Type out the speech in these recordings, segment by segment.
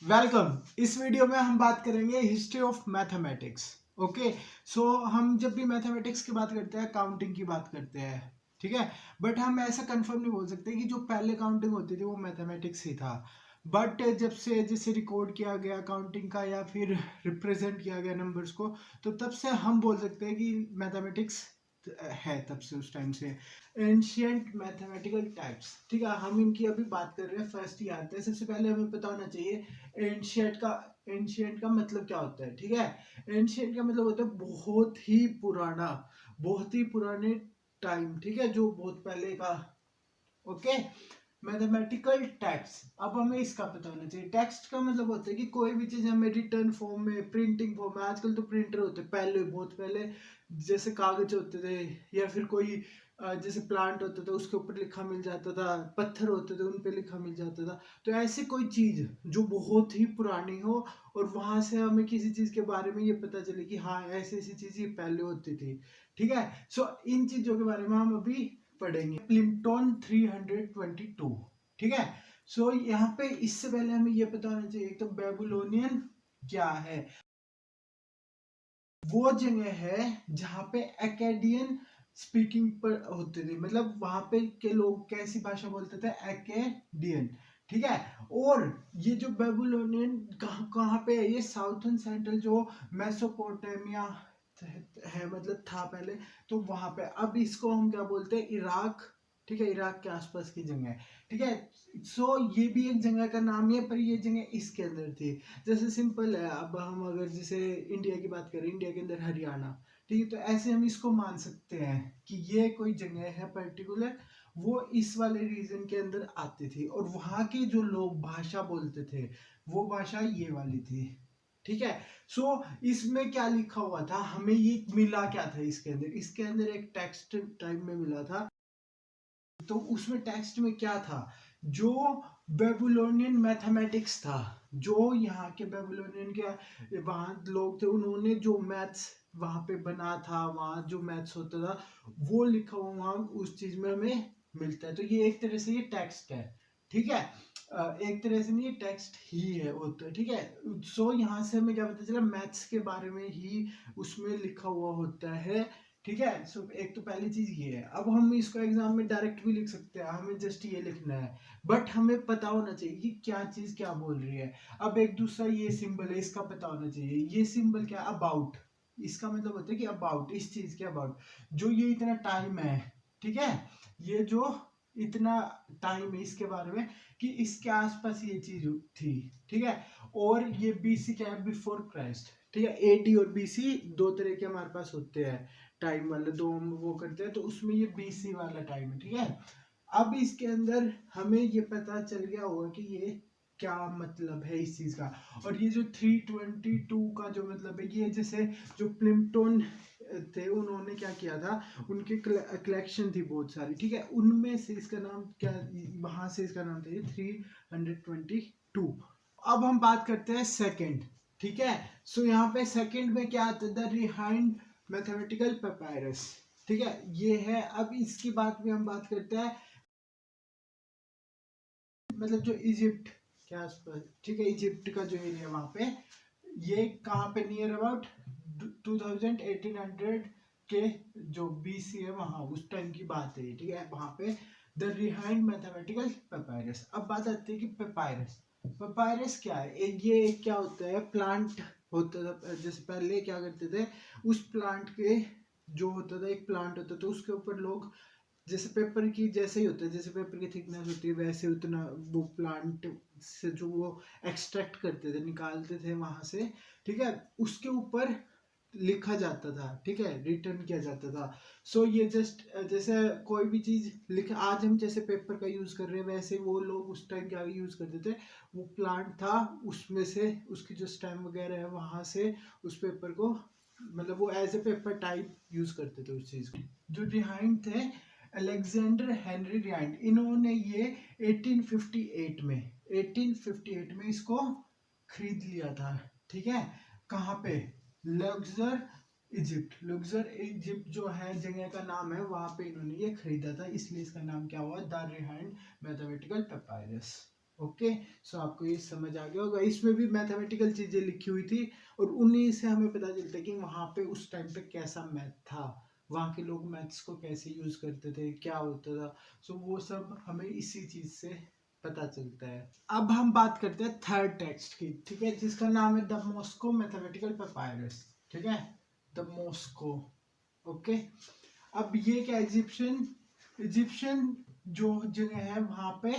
Welcome. इस video में हम बात करेंगे हिस्ट्री ऑफ मैथमेटिक्स। ओके, सो हम जब भी मैथमेटिक्स की बात करते हैं काउंटिंग की बात करते हैं, ठीक है। बट हम ऐसा कंफर्म नहीं बोल सकते कि जो पहले काउंटिंग होती थी वो मैथमेटिक्स ही था। बट जब से जिसे रिकॉर्ड किया गया काउंटिंग का या फिर रिप्रेजेंट किया गया नंबर्स को, तो तब से हम बोल सकते हैं कि मैथमेटिक्स है तब से, उस टाइम से। एंशियंट मैथमेटिकल टाइप्स, ठीक है, हम इनकी अभी बात कर रहे हैं। फर्स्ट ही आते हैं, सबसे पहले हमें पता होना चाहिए एंशियंट का मतलब क्या होता है, ठीक है। एंशियंट का मतलब होता है बहुत ही पुराना, बहुत ही पुराने टाइम, ठीक है, जो बहुत पहले का। ओके, मैथमेटिकल टेक्स्ट, अब हमें इसका पता होना चाहिए। टेक्स्ट का मतलब होता है कि कोई भी चीज हमें रिटर्न फॉर्म में, प्रिंटिंग फॉर्म में, आजकल तो प्रिंटर होते हैं, पहले बहुत पहले जैसे कागज होते थे या फिर कोई जैसे प्लांट होता था उसके ऊपर लिखा मिल जाता था, पत्थर होते थे उन पे लिखा मिल जाता था। तो ऐसी कोई चीज जो बहुत ही पुरानी हो और वहां से हमें किसी चीज के बारे में ये पता चले कि हाँ ऐसी ऐसी चीज ये पहले होती थी, ठीक है। सो इन चीजों के बारे में हम अभी पढ़ेंगे। प्लिम्पटन 322, ठीक है। सो यहाँ पे इससे पहले हमें ये पता होना चाहिए तो बेबीलोनियन क्या है। वो जगह है जहाँ पे एकेडियन स्पीकिंग पर होते थे, मतलब वहां पे के लोग कैसी भाषा बोलते थे, एकेडियन, ठीक है। और ये जो बेबीलोनियन कहाँ कहाँ पे है, ये साउथर्न सेंट्रल जो मेसोपोटामिया है, मतलब था पहले, तो वहां पे। अब इसको हम क्या बोलते हैं, इराक, ठीक है, इराक के आसपास की जगह है, ठीक है। सो ये भी एक जगह का नाम है, पर ये जगह इसके अंदर थी। जैसे सिंपल है, अब हम अगर जैसे इंडिया की बात करें, इंडिया के अंदर हरियाणा, ठीक है, तो ऐसे हम इसको मान सकते हैं कि ये कोई जगह है पर्टिकुलर, वो इस वाले रीजन के अंदर आती थी, और वहां के जो लोग भाषा बोलते थे वो भाषा ये वाली थी, ठीक है। सो इसमें क्या लिखा हुआ था, हमें ये मिला क्या था इसके अंदर एक टेक्स्ट टाइप में मिला था। तो उसमें टेक्स्ट में क्या था, जो बेबीलोनियन मैथमेटिक्स था, जो यहाँ के बेबीलोनियन के वहां लोग थे, उन्होंने जो मैथ्स वहां पे बना था, वहां जो मैथ्स होता था वो लिखा हुआ वहां उस चीज में हमें मिलता है। तो ये एक तरह से ये टेक्स्ट है, ठीक है। एक तरह से नहीं, टेक्स्ट ही है होता है, ठीक है। सो यहाँ से हमें क्या पता चला, मैथ्स के बारे में ही उसमें लिखा हुआ होता है, ठीक है। सो एक तो पहली चीज ये है। अब हम इसको एग्जाम में डायरेक्ट भी लिख सकते हैं, हमें जस्ट ये लिखना है, बट हमें पता होना चाहिए कि क्या चीज क्या बोल रही है। अब एक दूसरा ये सिंबल है, इसका पता होना चाहिए, ये सिंबल क्या, अबाउट, इसका मतलब होता है कि अबाउट, इस चीज के अबाउट, जो ये इतना टाइम है, ठीक है, ये जो इतना टाइम है इसके बारे में, कि इसके आसपास ये चीज थी, ठीक है। और ये बीसी क्या है, बिफोर क्राइस्ट, ठीक है। एडी और बीसी दो तरह के हमारे पास होते हैं टाइम वाले, दो हम वो करते हैं, तो उसमें ये बीसी वाला टाइम है, ठीक है। अब इसके अंदर हमें ये पता चल गया होगा कि ये क्या मतलब है इस चीज का। और ये जो 322 का जो मतलब है, ये जैसे जो प्लिम्पटन थे उन्होंने क्या किया था, उनके कलेक्शन थी बहुत सारी, ठीक है, उनमें से इसका नाम क्या, वहां से इसका नाम था ये 322। अब हम बात करते हैं सेकंड, ठीक है। सो यहाँ पे सेकंड में क्या आता है, द रिहाइंड मैथमेटिकल पेपायरस, ठीक है, ये है। अब इसकी बात में हम बात करते हैं, मतलब जो इजिप्ट के आसपास, ठीक है, इजिप्ट का जो एरिया वहां पे, ये कहाँ पे, नियर अबाउट 1800 के जो बीसी है वहां, उस टाइम की बात है, ठीक है, वहां पे द रिहाइंड मैथमेटिकल पेपायरस। अब बात आती है कि पेपायरस, पेपायरस क्या है, ये क्या होता है, प्लांट होता था। जैसे पहले क्या करते थे, उस प्लांट के जो होता था, एक प्लांट होता था, उसके ऊपर लोग, जैसे पेपर की जैसे ही होता है, जैसे पेपर की थिकनेस होती है वैसे उतना वो प्लांट से जो वो एक्सट्रैक्ट करते थे, निकालते थे वहां से, ठीक है, उसके ऊपर लिखा जाता था, ठीक है, रिटर्न किया जाता था। सो ये जस्ट जैसे कोई भी चीज लिख, आज हम जैसे पेपर का यूज कर रहे हैं, वैसे वो लोग उस टाइम क्या यूज करते थे, वो प्लांट था उसमें से उसकी जो स्टेम वगैरह है वहां से उस पेपर को, मतलब वो as a paper type use करते थे उस चीज को। जो रिहाइंड थे, अलेक्जेंडर हेनरी रिहाइंड, इन्होंने ये 1858 में इसको खरीद लिया था, ठीक है। कहाँ पे, लग्जर इजिप्ट जो है जगह का नाम है, वहां पे इन्होंने ये खरीदा था, इसलिए इसका नाम क्या हुआ, द रिहाइंड मैथमेटिकल पेपायरस। ओके, सो आपको ये समझ आ गया होगा। इसमें भी मैथमेटिकल चीजें लिखी हुई थी और उन्हीं से हमें पता चलता है कि वहां पे उस टाइम पे कैसा मैथ था, वहाँ के लोग मैथ्स को कैसे यूज करते थे, क्या होता था। सो वो सब हमें इसी चीज से पता चलता है। अब हम बात करते हैं थर्ड टेक्स्ट की, ठीक है, जिसका नाम है द मॉस्को मैथमेटिकल पेपायरस। ठीक है, द मॉस्को। ओके, अब ये क्या, इजिप्शियन इजिप्शियन जो जगह है वहां पे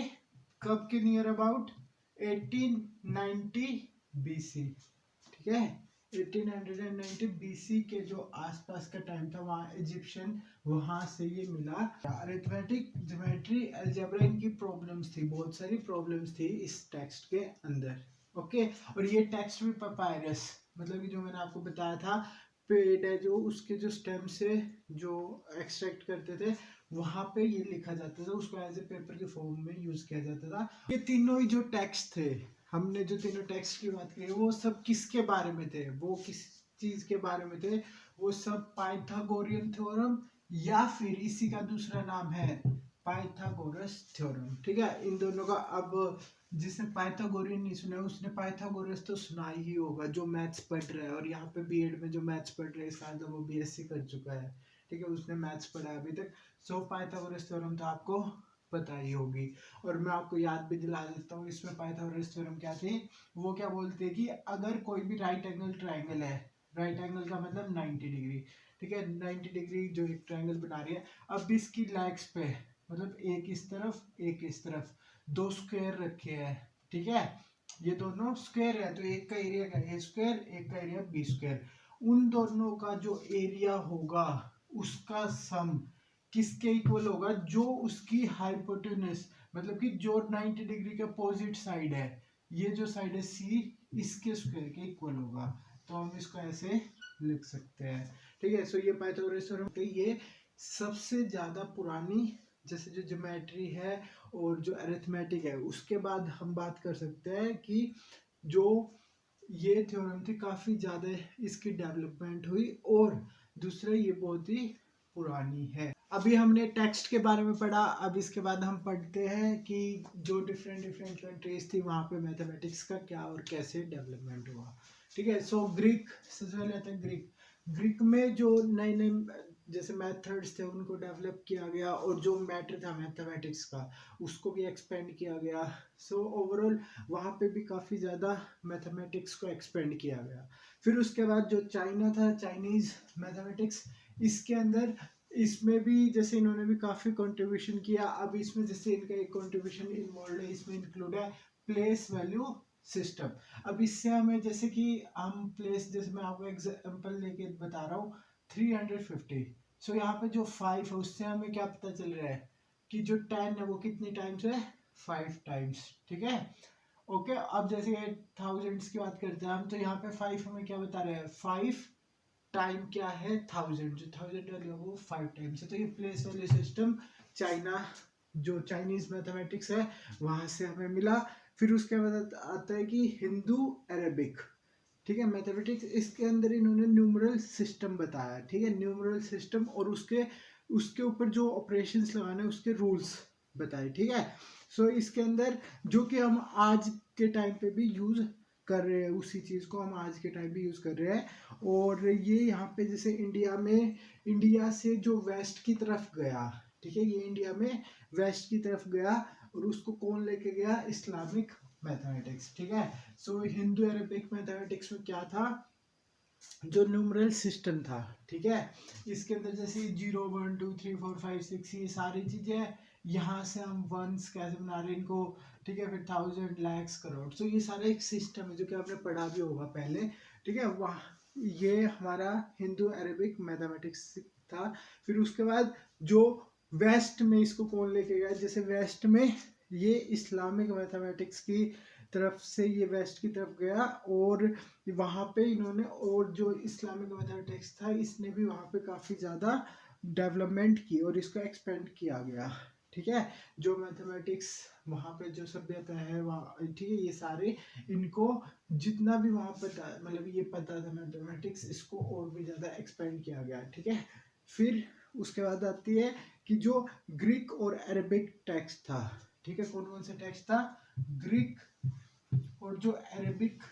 कब के नियर अबाउट 1890 बीसी। ठीक है, 1890 बीसी के जो आसपास का टाइम था, वहाँ इजिप्शियन, वहां से ये मिला। अरिथमेटिक, ज्योमेट्री, अलजेब्रा, इनकी प्रॉब्लम्स थी, बहुत सारी प्रॉब्लम्स थी इस टेक्स्ट के अंदर। ओके, और ये टेक्स्ट भी पपायरस, मतलब कि जो मैंने आपको बताया था, पेड़ है जो, उसके जो स्टेम से जो एक्सट्रैक्ट करते थे, वहां पे ये लिखा जाता था, उसको एज ए पेपर के फॉर्म में यूज किया जाता था। ये तीनों ही जो टेक्स्ट थे, हमने जो तीनों टेक्स्ट की बात की, वो सब किसके बारे में थे, वो किस चीज के बारे में थे, वो सब पाइथागोरियन थ्योरम, या फिर इसी का दूसरा नाम है पाइथागोरस थ्योरम। ठीक है, इन दोनों का, अब जिसने पाइथागोरियन नहीं सुना उसने पाइथागोरस तो सुना ही होगा, जो मैथ्स पढ़ रहा है, और यहाँ पे बीएड में जो मैथ्स पढ़ रहा है, इसका मतलब वो बीएससी कर चुका है। ठीक है, उसने मैथ्स पढ़ा है अभी तक। सो पाइथागोरस थ्योरम तो आपको पता ही होगी। और मैं आपको याद भी दिला देता हूँ, इसमें पाइथागोरस थ्योरम क्या थी, वो क्या बोलते हैं कि अगर कोई भी राइट एंगल ट्राइंगल है, राइट एंगल का मतलब 90 डिग्री, ठीक है, 90 डिग्री जो एक ट्राइंगल बना रही है, अब इसकी लेग्स पे, मतलब एक इस तरफ एक इस तरफ, दो स्क्वायर रखे हैं। ठीक है, ये दोनों स्क्वायर है, तो एक का एरिया का ए स्क्वायर, एक का एरिया बी स्क्वायर, उन दोनों का जो एरिया होगा उसका सम किसके इक्वल होगा, जो उसकी हाइपोटेनस, मतलब कि जो 90 डिग्री के अपोजिट साइड है, ये जो साइड है सी, इसके स्क्वायर के इक्वल होगा। तो हम इसको ऐसे लिख सकते हैं। ठीक है, सो ये पाइथागोरस थ्योरम, ये सबसे ज्यादा पुरानी, जैसे जो ज्योमेट्री है और जो अरिथमेटिक है, उसके बाद हम बात कर सकते हैं कि जो ये थ्योरम थी, काफी ज्यादा इसकी डेवलपमेंट हुई, और दूसरा ये बहुत ही पुरानी है। अभी हमने टेक्स्ट के बारे में पढ़ा, अब इसके बाद हम पढ़ते हैं कि जो डिफरेंट डिफरेंट कंट्रीज थी, वहां पे मैथमेटिक्स का क्या और कैसे डेवलपमेंट हुआ। ठीक है, सो ग्रीक, सबसे पहले आता है ग्रीक। ग्रीक में जो नए नए जैसे मेथड्स थे, उनको डेवलप किया गया, और जो मैटर था मैथमेटिक्स का, उसको भी एक्सपेंड किया गया। सो ओवरऑल वहाँ पे भी काफ़ी ज़्यादा मैथमेटिक्स को एक्सपेंड किया गया। फिर उसके बाद जो चाइना था, चाइनीज़ मैथमेटिक्स, इसके अंदर, इसमें भी जैसे इन्होंने भी काफ़ी कंट्रीब्यूशन किया। अब इसमें जैसे इनका एक कंट्रीब्यूशन इन्वॉल्व है, इसमें इंक्लूड है प्लेस वैल्यू सिस्टम। अब इससे हमें, जैसे कि हम प्लेस, जैसे मैं आपको एग्जांपल लेके बता रहा हूँ, 350। सो यहाँ पे जो 5 है, उससे हमें क्या पता चल रहा है कि जो 10 है वो कितनी टाइम्स है, 5 टाइम्स। ठीक है, ओके, अब जैसे थाउजेंड्स की बात करते हैं हम, तो यहाँ पे 5 हमें क्या बता रहे हैं, 5 टाइम क्या है 1000, जो 1000 वैल्यू है वो 5 टाइम्स है। तो ये प्लेस वैल्यू सिस्टम चाइना, जो चाइनीज मैथमेटिक्स है, वहां से हमें मिला। फिर उसके बाद आता है कि हिंदू अरेबिक। ठीक है, मैथमेटिक्स, इसके अंदर इन्होंने न्यूमरल सिस्टम बताया। ठीक है, न्यूमरल सिस्टम, और उसके उसके ऊपर जो ऑपरेशंस लगाने उसके रूल्स बताए। ठीक है, सो इसके अंदर जो कि हम आज के टाइम पे भी यूज कर रहे हैं, उसी चीज को हम आज के टाइम भी यूज कर रहे हैं। और ये यहाँ पे जैसे इंडिया में, इंडिया से जो वेस्ट की तरफ गया, ठीक है, ये इंडिया में वेस्ट की तरफ गया, और उसको कौन लेके गया, इस्लामिक मैथमेटिक्स। ठीक है, सो हिंदू अरेबिक मैथमेटिक्स में क्या था, जो न्यूमरल सिस्टम था। ठीक है, इसके अंदर जैसे 0 1 2 3 4 5 6, ये सारी चीजें, यहाँ से हम वंस कैसे बना रहे हैं इनको। ठीक है, फिर 1000 lakhs करोड़, तो ये सारा एक सिस्टम है जो कि आपने पढ़ा भी होगा पहले। ठीक है, वह ये हमारा हिंदू अरेबिक मैथमेटिक्स था। फिर उसके बाद जो वेस्ट में इसको कौन लेके गया, जैसे वेस्ट में ये इस्लामिक मैथमेटिक्स की तरफ से ये वेस्ट की तरफ गया, और वहाँ पे इन्होंने, और जो इस्लामिक मैथमेटिक्स था, इसने भी वहाँ पे काफ़ी ज़्यादा डेवलपमेंट की, और इसको एक्सपेंड किया गया। ठीक है, जो मैथमेटिक्स वहाँ पे जो सभ्यता है वहाँ, ठीक है, ये सारे, इनको जितना भी वहाँ पता, मतलब ये पता था मैथमेटिक्स, इसको और भी ज़्यादा एक्सपेंड किया गया। ठीक है, फिर उसके बाद आती है कि जो ग्रीक और अरेबिक टेक्स्ट था। ठीक है, कौन कौन सा टेक्स्ट था, ग्रीक और जो अरेबिक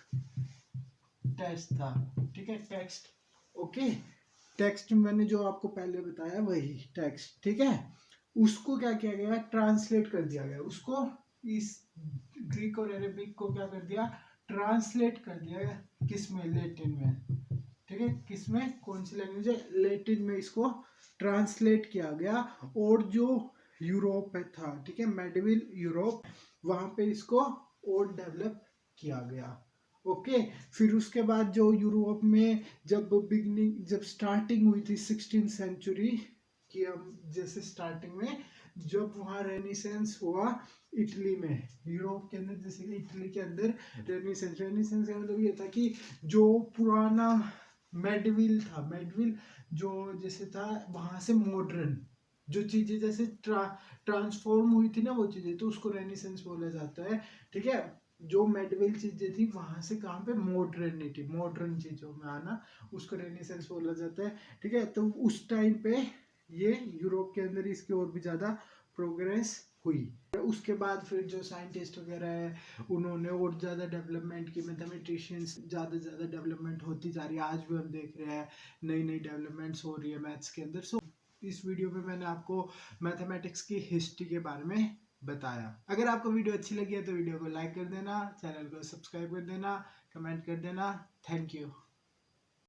टेक्स्ट था, ठीक है, टेक्स्ट, ओके, टेक्स्ट मैंने जो आपको पहले बताया वही टेक्स्ट, ठीक है, उसको क्या किया गया, ट्रांसलेट कर दिया गया, उसको इस ग्रीक और अरेबिक को क्या कर दिया, ट्रांसलेट कर दिया गया, किस में, लैटिन में, ठीक है, किस में, कौन सी लैंग्वेज है, लैटिन में इसको ट्रांसलेट किया गया। और जो यूरोप था, ठीक है, मेडिवल यूरोप, वहां पे इसको और डेवलप किया गया। ओके, फिर उसके बाद जो यूरोप में जब स्टार्टिंग हुई थी 16th सेंचुरी की, हम जैसे स्टार्टिंग में जब वहाँ रेनिसेंस हुआ इटली में, यूरोप के अंदर, जैसे इटली के अंदर रेनिसेंस का मतलब ये था कि जो पुराना मेडविल था, मेडविल जो जैसे था, वहां से मॉडर्न जो चीजें जैसे ट्रांसफॉर्म हुई थी ना, वो चीजें, तो उसको रेनिसेंस बोला जाता है, ठीक है। जो मेडविल चीजें थी वहां से कहाँ पे, मॉडर्निटी, मॉडर्न चीजों में आना, उसको रेनिसेंस बोला जाता है, ठीक है। तो उस टाइम पे ये यूरोप के अंदर इसकी और भी ज्यादा प्रोग्रेस हुई। उसके बाद फिर जो साइंटिस्ट वगैरह है उन्होंने और ज़्यादा डेवलपमेंट की, मैथमेटिशियंस ज़्यादा ज़्यादा डेवलपमेंट होती जा रही है, आज भी हम देख रहे हैं नई नई डेवलपमेंट्स हो रही है मैथ्स के अंदर। सो इस वीडियो में मैंने आपको मैथमेटिक्स की हिस्ट्री के बारे में बताया। अगर आपको वीडियो अच्छी लगी है तो वीडियो को लाइक कर देना, चैनल को सब्सक्राइब कर देना, कमेंट कर देना। Thank you.